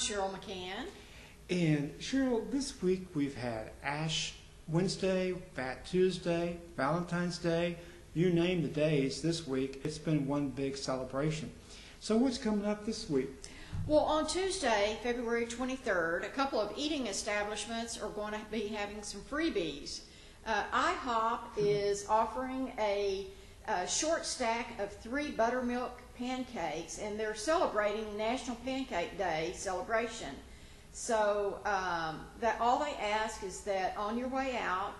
Cheryl McCann. And Cheryl, this week we've had Ash Wednesday, Fat Tuesday, Valentine's Day, you name the days this week. It's been one big celebration. So what's coming up this week? Well, on Tuesday, February 23rd, a couple of eating establishments are going to be having some freebies. IHOP is offering a short stack of 3 buttermilk pancakes, and they're celebrating National Pancake Day celebration. So that all they ask is that on your way out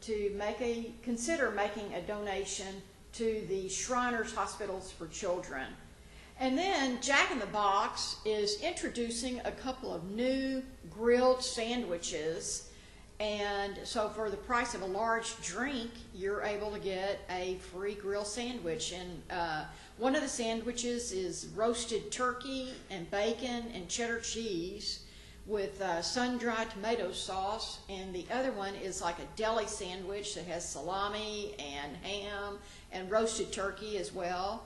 to consider making a donation to the Shriners Hospitals for Children. And then Jack in the Box is introducing a couple of new grilled sandwiches. And so for the price of a large drink, you're able to get a free grill sandwich. And one of the sandwiches is roasted turkey and bacon and cheddar cheese with sun-dried tomato sauce, and the other one is like a deli sandwich that has salami and ham and roasted turkey as well.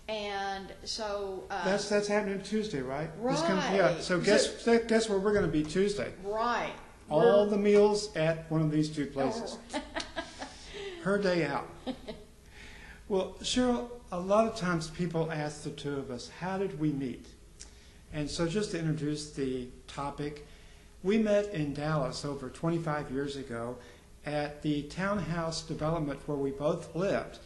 And so that's happening Tuesday, right? Right. Yeah. So guess where we're going to be Tuesday. Right. All the meals at one of these two places. Oh. Her day out. Well, Cheryl, a lot of times people ask the two of us, how did we meet? And so just to introduce the topic, we met in Dallas over 25 years ago at the townhouse development where we both lived.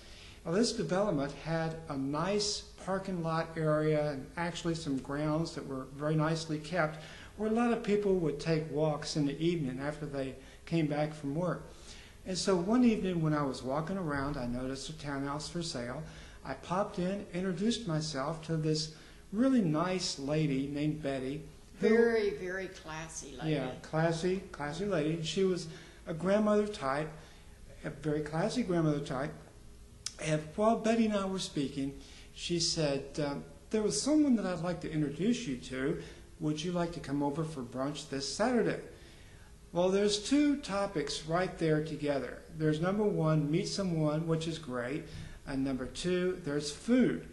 Well, this development had a nice parking lot area and actually some grounds that were very nicely kept where a lot of people would take walks in the evening after they came back from work. And so one evening when I was walking around, I noticed a townhouse for sale. I popped in, introduced myself to this really nice lady named Betty. Very, very classy lady. Yeah, classy lady. She was a grandmother type, a very classy grandmother type. And while Betty and I were speaking, she said, there was someone that I'd like to introduce you to. Would you like to come over for brunch this Saturday? Well, there's two topics right there together. There's number one, meet someone, which is great. And number two, there's food.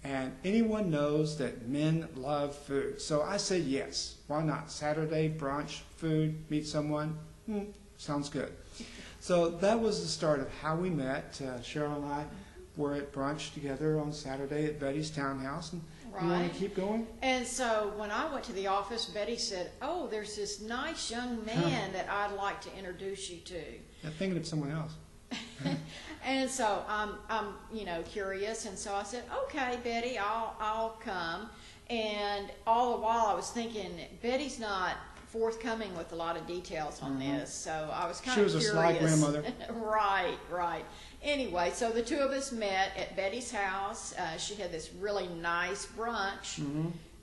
And anyone knows that men love food. So I said yes. Why not? Saturday, brunch, food, meet someone. Sounds good. So that was the start of how we met. Cheryl and I were at brunch together on Saturday at Betty's townhouse. And Right. You want to keep going? And so when I went to the office, Betty said, oh, there's this nice young man that I'd like to introduce you to. I'm thinking of someone else. And so I'm curious, and so I said, okay, Betty, I'll come. And all the while I was thinking, Betty's not forthcoming with a lot of details on this, so I was kind of curious. She was a sly grandmother. Right. Anyway, so the two of us met at Betty's house. She had this really nice brunch.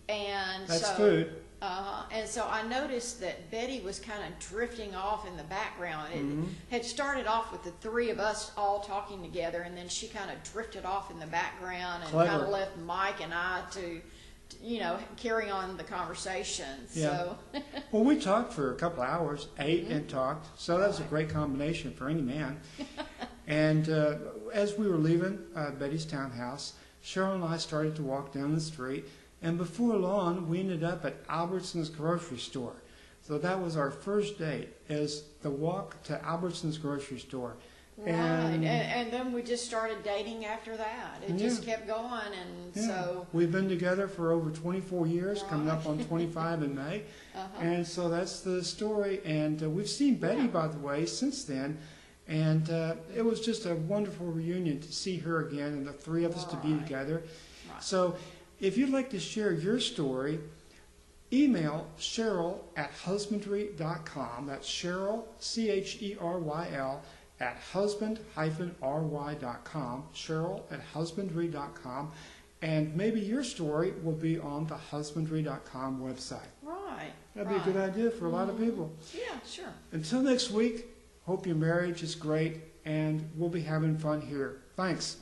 And That's so, food. And so I noticed that Betty was kind of drifting off in the background. It had started off with the three of us all talking together, and then she kind of drifted off in the background and kind of left Mike and I to carry on the conversation. Yeah. So. Well, we talked for a couple of hours, ate and talked, so that was a great combination for any man. And as we were leaving Betty's townhouse, Cheryl and I started to walk down the street, and before long, we ended up at Albertson's grocery store. So that was our first date, is the walk to Albertson's grocery store. Right, and then we just started dating after that. It just kept going, and so... We've been together for over 24 years, coming up on 25 in May. And so that's the story. And we've seen Betty, by the way, since then. And it was just a wonderful reunion to see her again and the three of us to be together. So if you'd like to share your story, email Cheryl@husbandry.com. That's Cheryl, Cheryl, at husband-ry.com, Cheryl@husbandry.com, and maybe your story will be on the husbandry.com website. Right. That'd be a good idea for a lot of people. Yeah, sure. Until next week, hope your marriage is great, and we'll be having fun here. Thanks.